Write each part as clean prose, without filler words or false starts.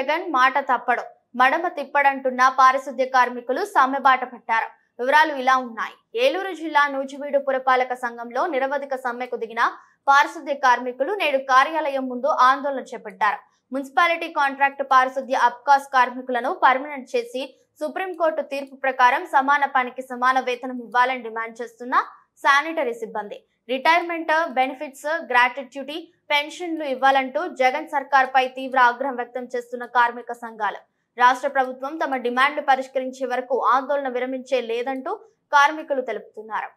జగన్ మాట తప్పడం మడమ తిప్పడంటున్న పారిశుద్ధ్య కార్మికులు సమ్మెబాట పట్టారు. వివరాలు ఇలా ఉన్నాయి. ఏలూరు జిల్లా నూజివీడు పురపాలక సంఘంలో నిరవధిక సమ్మెకు దిగిన పారిశుద్ధ్య కార్మికులు నేడు కార్యాలయం ముందు ఆందోళన చేపట్టారు. మున్సిపాలిటీ కాంట్రాక్ట్ పారిశుద్ధ్య అబ్కాస్ కార్మికులను పర్మనెంట్ చేసి సుప్రీంకోర్టు తీర్పు ప్రకారం సమాన పనికి సమాన వేతనం ఇవ్వాలని డిమాండ్ చేస్తున్న శానిటరీ సిబ్బంది, రిటైర్మెంట్ బెనిఫిట్స్, గ్రాట్యుటీ, పెన్షన్లు ఇవ్వాలంటూ జగన్ సర్కార్ పై తీవ్ర ఆగ్రహం వ్యక్తం చేస్తున్న కార్మిక సంఘాలు రాష్ట్ర ప్రభుత్వం తమ డిమాండ్లు పరిష్కరించే వరకు ఆందోళన విరమించే లేదంటూ కార్మికులు తెలుపుతున్నారు.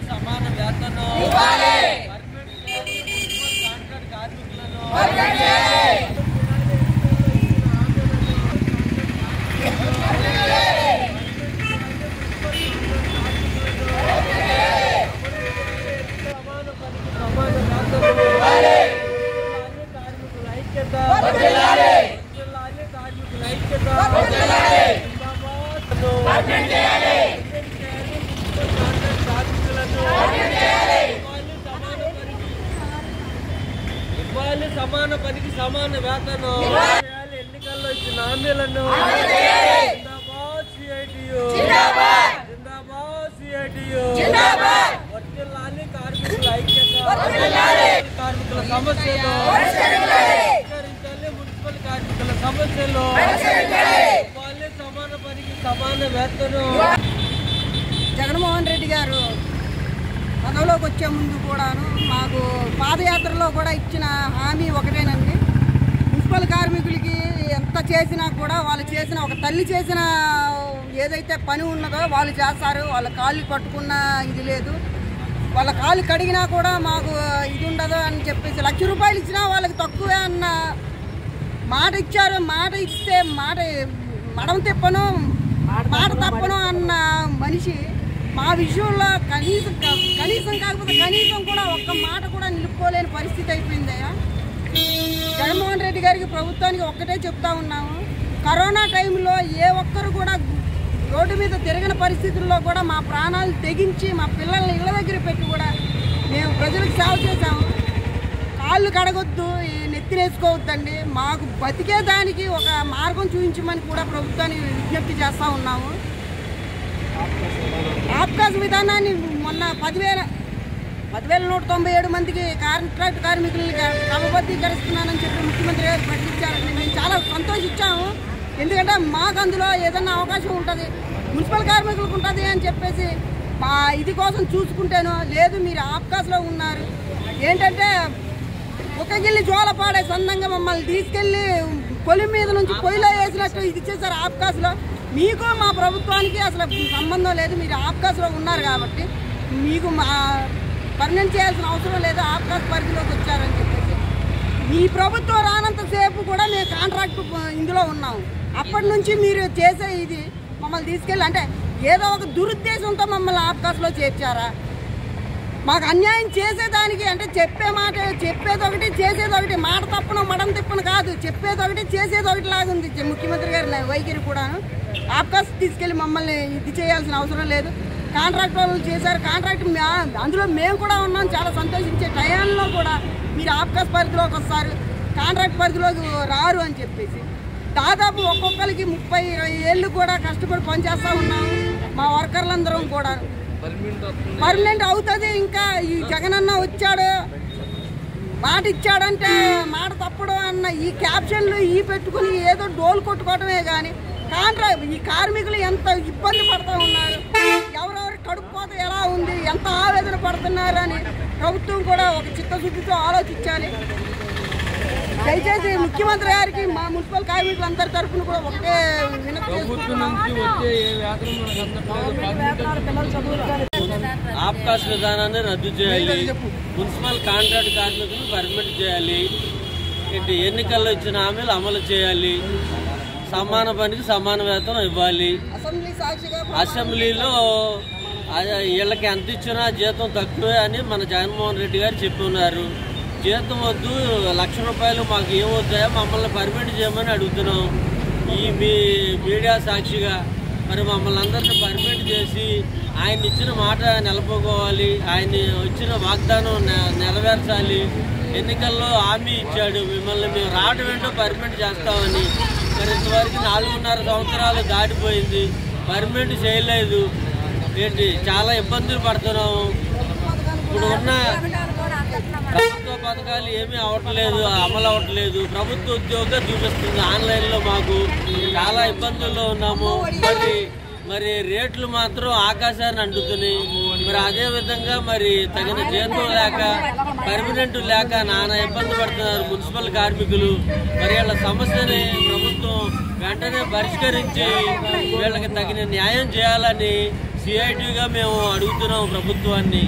సమాన వేతనం ఇవ్వాలి, కాంట్రాక్ట్ కార్మికులను సమాన పనికి సమాన వేతనం ఎన్నికల్లో ఇచ్చిన హామీలను వర్తిల్లాలి కార్మికుల ఐక్యత, కార్మికుల సమస్యలు పరిష్కరించాలి, మున్సిపల్ కార్మికుల సమస్యలు సమాన పనికి సమాన వేతనం. జగన్మోహన్ రెడ్డి గారు పదవిలోకి వచ్చే ముందు కూడాను మాకు పాదయాత్రలో కూడా ఇచ్చిన హామీ ఒకటేనండి. మున్సిపల్ కార్మికులకి ఎంత చేసినా కూడా వాళ్ళు చేసిన ఒక తల్లి చేసిన ఏదైతే పని ఉన్నదో వాళ్ళు చేస్తారు. వాళ్ళ కాళ్ళు పట్టుకున్న ఇది లేదు, వాళ్ళ కాళ్ళు కడిగినా కూడా మాకు ఇది ఉండదు అని చెప్పేసి 1,00,000 రూపాయలు ఇచ్చినా వాళ్ళకి తక్కువే అన్న మాట ఇచ్చారు. మాట ఇస్తే మడం తిప్పను మాట తప్పను అన్న మనిషి మా విషయంలో కనీసం కాకపోతే కనీసం కూడా ఒక్క మాట కూడా నిలుపుకోలేని పరిస్థితి అయిపోయిందయ్యా. జగన్మోహన్ రెడ్డి గారికి ప్రభుత్వానికి ఒక్కటే చెప్తా ఉన్నాము, కరోనా టైంలో ఏ ఒక్కరు కూడా రోడ్డు మీద తిరగని పరిస్థితుల్లో కూడా మా ప్రాణాలు తెగించి మా పిల్లల్ని ఇళ్ళ దగ్గర పెట్టి కూడా మేము ప్రజలకు సేవ చేశాము. కాళ్ళు కడగొద్దు, నెత్తినేసుకోవద్దండి, మాకు బతికేదానికి ఒక మార్గం చూపించమని కూడా ప్రభుత్వానికి విజ్ఞప్తి చేస్తూ ఉన్నాము. ఆబ్కాస్ విధానాన్ని మొన్న 10,197 మందికి కాంట్రాక్ట్ కార్మికుల్ని క్రమబద్ధీకరిస్తున్నానని చెప్పి ముఖ్యమంత్రి గారు ప్రకటించారండి. మేము చాలా సంతోషించాము. ఎందుకంటే మాకు అందులో ఏదన్నా అవకాశం ఉంటుంది, మున్సిపల్ కార్మికులకు ఉంటుంది అని చెప్పేసి మా ఇది కోసం చూసుకుంటేనో లేదు, మీరు ఆబ్కాస్లో ఉన్నారు ఏంటంటే ఒక గిల్లి జోలపాడే సొంతంగా మమ్మల్ని తీసుకెళ్ళి పొలి మీద నుంచి పొయ్యిలో వేసినట్టు ఇది చేశారు ఆబ్కాస్లో. మీకు మా ప్రభుత్వానికి అసలు సంబంధం లేదు, మీరు ఆబ్కాస్లో ఉన్నారు కాబట్టి మీకు మా పర్మనెంట్ చేయాల్సిన అవసరం లేదు, ఆబ్కాస్ పరిధిలోకి వచ్చారని చెప్పేసి. మీ ప్రభుత్వం రానంతసేపు కూడా మేము కాంట్రాక్ట్ ఇందులో ఉన్నాము. అప్పటి నుంచి మీరు చేసే ఇది మమ్మల్ని తీసుకెళ్ళి అంటే ఏదో ఒక దురుద్దేశంతో మమ్మల్ని ఆబ్కాస్లో చేర్చారా? మాకు అన్యాయం చేసేదానికి అంటే చెప్పేది ఒకటి చేసేది ఒకటి, మాట తప్పను మడం తిప్పను కాదు, చెప్పేది ఒకటి చేసేది ఒకటి లాగుంది ముఖ్యమంత్రి గారి వైఖరి కూడాను. ఆబ్కాస్ తీసుకెళ్ళి మమ్మల్ని ఇది చేయాల్సిన అవసరం లేదు, కాంట్రాక్ట్ వాళ్ళు చేశారు. కాంట్రాక్ట్ అందులో మేము కూడా ఉన్నాం. చాలా సంతోషించే టైంలో కూడా మీరు ఆబ్కాస్ పరిధిలోకి వస్తారు, కాంట్రాక్ట్ పరిధిలోకి రారు అని చెప్పేసి దాదాపు ఒక్కొక్కరికి 30-20 ఏళ్ళు కూడా కష్టపడి పనిచేస్తూ ఉన్నాము. మా వర్కర్లందరం కూడా పర్మనెంట్ అవుతుంది. ఇంకా ఈ జగనన్న వచ్చాడు మాట ఇచ్చాడంటే మాట తప్పడం అన్న ఈ క్యాప్షన్లు పెట్టుకుని ఏదో డోలు కొట్టుకోవటమే కానీ ఈ కార్మికులు ఎంత ఇబ్బంది పడుతూ ఉన్నారు, ఎవరెవరి కడుపుకోత ఎలా ఉంది, ఎంత ఆవేదన పడుతున్నారు అని ప్రభుత్వం కూడా ఒక చిత్తశుద్ధితో ఆలోచించాలి. దయచేసి ముఖ్యమంత్రి గారికి మా మున్సిపల్ కార్మికులందరి తరఫున కూడా ఒకటే వినతి ఆబ్కాస్ విధానాన్ని రద్దు చేయాలి, మున్సిపల్ కాంట్రాక్ట్ కార్మికులను పర్మిట్ చేయాలి, ఎన్నికల్లో ఇచ్చిన హామీలు అమలు చేయాలి, సమాన పనికి సమాన వేతనం ఇవ్వాలి. అసెంబ్లీలో వీళ్ళకి ఎంత ఇచ్చినా జీతం తక్కువే అని మన జగన్మోహన్ రెడ్డి గారు చెప్పి ఉన్నారు. జీతం వద్దు, 1,00,000 రూపాయలు మాకు ఏమవుతాయో మమ్మల్ని పర్మిట్ చేయమని అడుగుతున్నాం. ఈ మీడియా సాక్షిగా మరి మమ్మల్ని అందరినీ పర్మిట్ చేసి ఆయన ఇచ్చిన మాట నిలబోకోవాలి, ఆయన ఇచ్చిన వాగ్దానం నెరవేర్చాలి. ఎన్నికల్లో హామీ ఇచ్చాడు, మిమ్మల్ని మేము రావడం ఏంటో పర్మనెంట్ చేస్తామని. మరి ఇంతవరకు 4.5 సంవత్సరాలు దాటిపోయింది, పర్మనెంట్ చేయలేదు. ఏంటి చాలా ఇబ్బందులు పడుతున్నాము. ఇప్పుడు ఉన్న ప్రభుత్వ పథకాలు ఏమీ అవ్వట్లేదు, అమలు అవ్వట్లేదు. ప్రభుత్వ ఉద్యోగం చూపిస్తుంది ఆన్లైన్లో. మాకు చాలా ఇబ్బందుల్లో ఉన్నాము. మరి రేట్లు మాత్రం ఆకాశాన్ని అంటుతున్నాయి. మరి అదే విధంగా మరి తగిన జీతం లేక, పర్మనెంట్ లేక నానా ఇబ్బంది పడుతున్నారు మున్సిపల్ కార్మికులు. మరి వీళ్ళ సమస్యని ప్రభుత్వం వెంటనే పరిష్కరించి వీళ్ళకి తగిన న్యాయం చేయాలని సిఐటిగా మేము అడుగుతున్నాం ప్రభుత్వాన్ని.